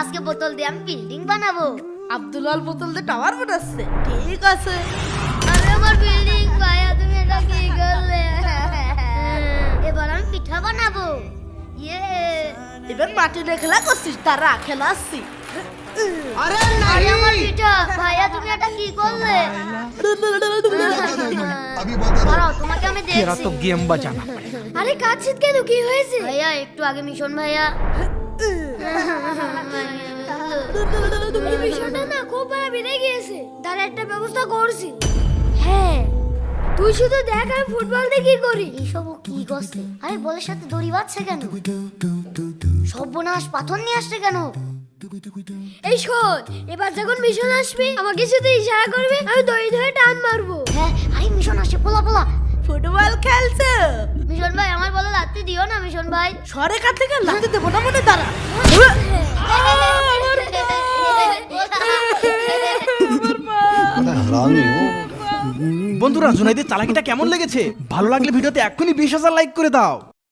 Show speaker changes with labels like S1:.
S1: আজকে বোতল দিয়ে আমি বিল্ডিং বানাবো।
S2: আব্দুলাল বোতল দিয়ে টাওয়ার বানাচ্ছে, ঠিক আছে।
S1: আরে আমার বিল্ডিং ভাইয়া, তুমি এটা কি করলে? এবার আমি পিঠা বানাবো। ইয়ে,
S2: এবার মাটি নিয়ে খেলা করছিস, তারা খেলাচ্ছি।
S3: अरे
S1: আরে
S3: नहीं
S1: আমার পিঠা ভাইয়া, তুমি এটা কি করলে?
S3: अभी बता
S1: দাঁড়াও, তোমাকে আমি
S4: तेरा
S1: দেখছি।
S4: तो गेम बचाना पड़ेगा।
S1: আরে কাচ্ছিস কেন, কি হয়েছে? ভাইয়া একটু আগে মিশন ভাইয়া। এই মিশনটা না খুব বড় বেড়ে গিয়েছে, তার একটা ব্যবস্থা করছি। হ্যাঁ, তুই শুধু দেখ আমি ফুটবল দিয়ে কি করি। এইসব কি করছে? আরে বলের সাথে দড়ি বাঁধছে কেন? সর্বনাশ, পাথর নিয়ে আসছে কেন? এই শোন, এবার যখন মিশন আসবে আমাকে শুধু ইশারা করবে, আমি দড়ি ধরে টান মারবো। হ্যাঁ, আরে মিশন আসছে, পোলা পোলা।
S2: ফুটবল খেলছে।
S1: মিশন ভাই, আমার বলে লাগতে দিও না মিশন ভাই।
S2: সরে কাছ থেকে লাগতে দেবো না মনে, তারা
S3: हरामी हो।
S4: বন্ধুরা, জুনাইদের চালাকিটা কেমন লেগেছে? ভালো লাগলে ভিডিওতে এক্ষুনি 20,000 লাইক করে দাও।